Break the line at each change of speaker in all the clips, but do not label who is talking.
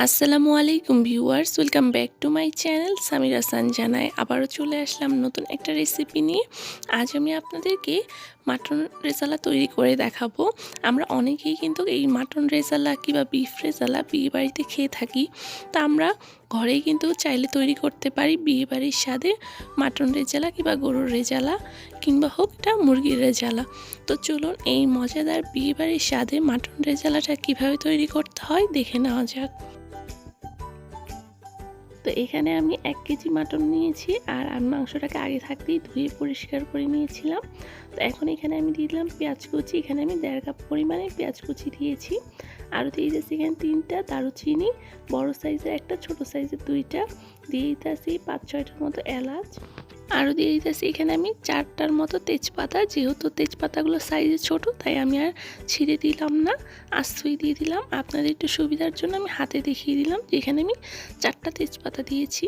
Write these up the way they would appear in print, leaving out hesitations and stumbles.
আসসালামু আলাইকুম viewers, welcome back to my channel Samira সানজানায়। আবারও চলে আসলাম নতুন একটা রেসিপি নিয়ে। আজ আমি আপনাদেরকে মাটন রেজালা তৈরি করে দেখাবো। আমরা অনেকেই কিন্তু এই মাটন রেজালা কিংবা বিফ রেজালা বিয়ে বাড়িতে খেয়ে থাকি। তা আমরা ঘরেই কিন্তু চাইলে তৈরি করতে পারি বিয়ে বাড়ির স্বাদে মাটন রেজালা কিংবা গরুর রেজালা কিংবা হোক এটা মুরগির রেজালা। তো চলুন এই মজাদার বিয়ে বাড়ির স্বাদে মাটন রেজালাটা কীভাবে তৈরি করতে হয় দেখে নেওয়া যাক। তো এখানে আমি 1 কেজি মাটন নিয়েছি আর আমি মাংসটাকে আগে থাকতেই ধুয়ে পরিষ্কার করে নিয়েছিলাম। তো এখন এখানে আমি দিয়ে দিলাম পেঁয়াজ কুচি। এখানে আমি 1.5 কাপ পরিমাণে পেঁয়াজ কুচি দিয়েছি। আরও দিয়ে দিয়েছি এখানে 3টা দারুচিনি, বড় সাইজের একটা, ছোট সাইজের 2টা, দিয়ে দিতেছি 5-6টার মতো এলাচ। আরও দিয়ে দিতেছি এখানে আমি 4টার মতো তেজপাতা। যেহেতু তেজপাতাগুলো সাইজে ছোট তাই আমি আর ছিঁড়ে দিলাম না, আস্তেই দিয়ে দিলাম। আপনাদের একটু সুবিধার জন্য আমি হাতে দেখিয়ে দিলাম যে এখানে আমি 4টা তেজপাতা দিয়েছি।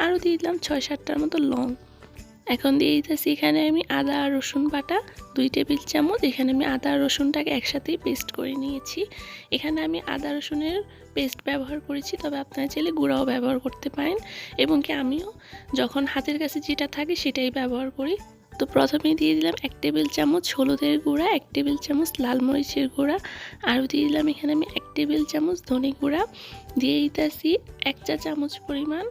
আরও দিয়ে দিলাম 6-7টার মতো লং। এখন দিয়ে দিতেছি এখানে আমি আদা আর রসুন বাটা 2 টেবিল চামচ। এখানে আমি আদা আর রসুনটাকে একসাথেই পেস্ট করে নিয়েছি। এখানে আমি আদা রসুনের পেস্ট ব্যবহার করেছি, তবে আপনারা চাইলে গুঁড়াও ব্যবহার করতে পারেন, এবং কি আমিও যখন হাতের কাছে যেটা থাকে সেটাই ব্যবহার করি। তো প্রথমেই দিয়ে দিলাম 1 টেবিল চামচ হলুদের গুঁড়া, 1 টেবিল চামচ লাল মরিচের গুঁড়া, আরও দিয়ে দিলাম এখানে আমি 1 টেবিল চামচ ধনে গুঁড়া, দিয়ে দিতেছি 1 চা চামচ পরিমাণ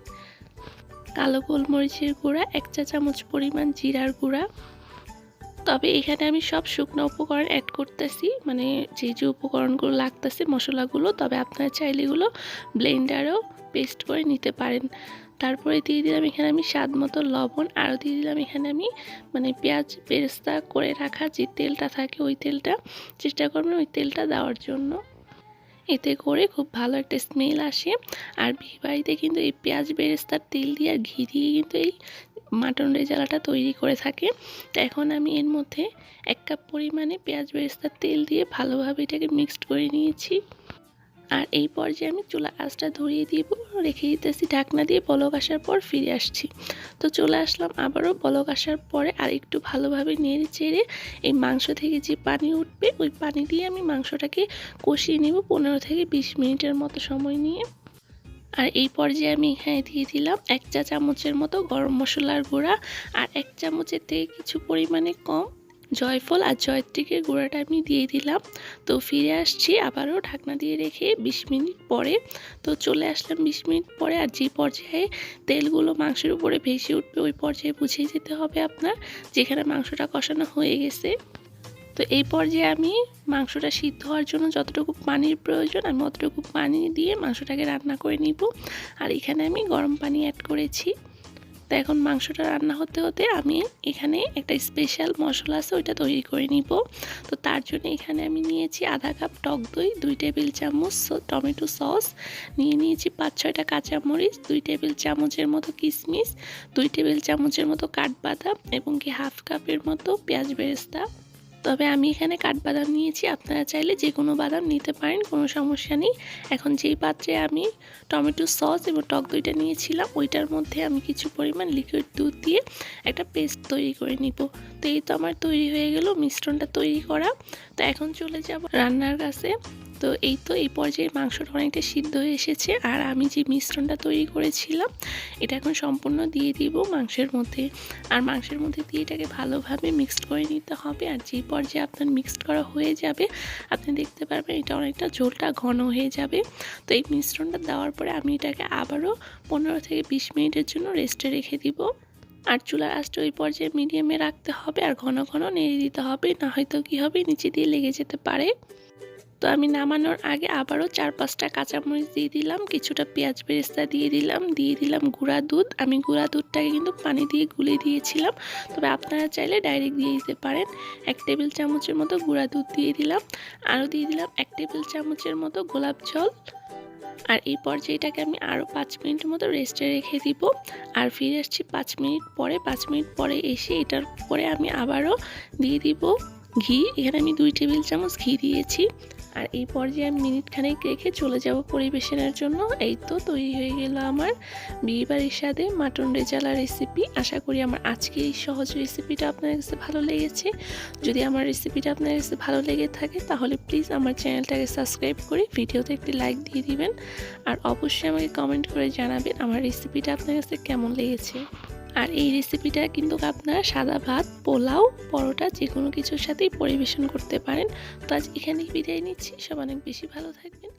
কালো গোলমরিচের গুঁড়া, 1 চা চামচ পরিমাণ জিরার গুঁড়া। তবে এখানে আমি সব শুকনো উপকরণ অ্যাড করতেছি, মানে যে উপকরণগুলো লাগতেছে মশলাগুলো, তবে আপনারা চাইলে এগুলো ব্লেন্ডারেও পেস্ট করে নিতে পারেন। তারপরে দিয়ে দিলাম এখানে আমি স্বাদ মতো লবণ, আরও দিয়ে দিলাম এখানে আমি পেঁয়াজ বেরেস্তা করে রাখা যে তেলটা থাকে ওই তেলটা, চেষ্টা করবেন ওই তেলটা দেওয়ার জন্য। এতে করে খুব ভালো একটা স্মেল আসে। আর বিয়ে বাড়িতে কিন্তু এই পেঁয়াজ বেরেস্তার তেল দিয়ে আর ঘি দিয়ে কিন্তু এই মাটন রেজালাটা তৈরি করে থাকে। তো এখন আমি এর মধ্যে 1 কাপ পরিমাণে পেঁয়াজ বেরেস্তার তেল দিয়ে ভালোভাবে এটাকে মিক্সড করে নিয়েছি। আর এই পর্যায়ে আমি চুলার আঁচটা ধরিয়ে দিব, রেখে দিতেছি ঢাকনা দিয়ে। বলক আসার পর ফিরে আসছি। তো চলে আসলাম আবারও বলক আসার পরে, আর একটু ভালোভাবে নেড়ে চেড়ে এই মাংস থেকে যে পানি উঠবে ওই পানি দিয়ে আমি মাংসটাকে কষিয়ে নেব 15 থেকে 20 মিনিটের মতো সময় নিয়ে। আর এই পর্যায়ে আমি এখানে দিয়ে দিলাম 1 চা চামচের মতো গরম মশলার গুঁড়া, আর 1 চামচের থেকে কিছু পরিমাণে কম জয়ফল আর জয়ত্রীকের গুঁড়াটা আমি দিয়ে দিলাম। তো ফিরে আসছি আবারও ঢাকনা দিয়ে রেখে 20 মিনিট পরে। তো চলে আসলাম 20 মিনিট পরে, আর যে পর্যায়ে তেলগুলো মাংসের উপরে ভেসে উঠবে ওই পর্যায়ে বুঝিয়ে যেতে হবে আপনার যেখানে মাংসটা কষানো হয়ে গেছে। তো এই পর্যায়ে আমি মাংসটা সিদ্ধ হওয়ার জন্য যতটুকু পানির প্রয়োজন আমি অতটুকু পানি দিয়ে মাংসটাকে রান্না করে নিব। আর এখানে আমি গরম পানি অ্যাড করেছি। তো এখন মাংসটা রান্না হতে হতে আমি এখানে একটা স্পেশাল মশলা আছে ওইটা তৈরি করে নিব। তো তার জন্য এখানে আমি নিয়েছি আধা কাপ টক দই, 2 টেবিল চামচ টমেটো সস, নিয়েছি 5-6টা কাঁচামরিচ, 2 টেবিল চামচের মতো কিশমিশ, 2 টেবিল চামচের মতো কাঠবাদাম, এবং কি হাফ কাপের মতো পেঁয়াজ বেরেস্তা। তবে আমি এখানে কাঠবাদাম নিয়েছি, আপনারা চাইলে যে কোনো বাদাম নিতে পারেন, কোনো সমস্যা নেই। এখন যেই পাত্রে আমি টমেটো সস এবং টক দইটা নিয়েছিলাম ওইটার মধ্যে আমি কিছু পরিমাণ লিকুইড দুধ দিয়ে একটা পেস্ট তৈরি করে নিব। তো এই তো আমার তৈরি হয়ে গেল মিশ্রণটা তৈরি করা। তো এখন চলে যাব রান্নার কাছে। তো এই তো এই পর্যায়ে মাংসটা অনেকটা সিদ্ধ হয়ে এসেছে, আর আমি যে মিশ্রণটা তৈরি করেছিলাম এটা এখন সম্পূর্ণ দিয়ে দিব মাংসের মধ্যে। আর মাংসের মধ্যে দিয়ে এটাকে ভালোভাবে মিক্সড করে নিতে হবে। আর যে পর্যায়ে আপনার মিক্সড করা হয়ে যাবে আপনি দেখতে পারবেন এটা অনেকটা ঝোলটা ঘন হয়ে যাবে। তো এই মিশ্রণটা দেওয়ার পরে আমি এটাকে আবারও 15 থেকে 20 মিনিটের জন্য রেস্টে রেখে দিব। আর চুলার আঁচটা ওই পর্যায়ে মিডিয়ামে রাখতে হবে, আর ঘন ঘন নেড়ে দিতে হবে, না হয়তো কী হবে নিচে দিয়ে লেগে যেতে পারে। তো আমি নামানোর আগে আবারও 4-5টা কাঁচামরিচ দিয়ে দিলাম, কিছুটা পেঁয়াজ বেরেস্তা দিয়ে দিলাম গুঁড়া দুধ। আমি গুঁড়া দুধটাকে কিন্তু পানি দিয়ে গুলে দিয়েছিলাম, তবে আপনারা চাইলে ডাইরেক্ট দিয়ে দিতে পারেন। 1 টেবিল চামচের মতো গুঁড়া দুধ দিয়ে দিলাম, আরও দিয়ে দিলাম 1 টেবিল চামচের মতো গোলাপ জল। আর এই পর্যায়টাকে আমি আরও 5 মিনিটের মতো রেস্টে রেখে দিব। আর ফিরে আসছি 5 মিনিট পরে। 5 মিনিট পরে এসে এটার পরে আমি আবারও দিয়ে দিব ঘি। এখানে আমি 2 টেবিল চামচ ঘি দিয়েছি। আর এই পর্যায়ে আমি মিনিট খানেক রেখে চলে যাব পরিবেশনের জন্য। এই তো তৈরি হয়ে গেল আমার বিয়ে বাড়ির স্বাদে মাটন রেজালা রেসিপি। আশা করি আমার আজকের এই সহজ রেসিপিটা আপনার কাছে ভালো লেগেছে। যদি আমার রেসিপিটা আপনার কাছে ভালো লেগে থাকে তাহলে প্লিজ আমার চ্যানেলটাকে সাবস্ক্রাইব করে ভিডিওতে একটি লাইক দিয়ে দিবেন। আর অবশ্যই আমাকে কমেন্ট করে জানাবেন আমার রেসিপিটা আপনার কাছে কেমন লেগেছে। আর এই রেসিপিটা কিন্তু আপনারা সাদা ভাত, পোলাও, পরোটা যে কোনো কিছুর সাথেই পরিবেশন করতে পারেন। তো আজ এখানেই বিদায় নিচ্ছি। সব অনেক বেশি ভালো থাকবেন।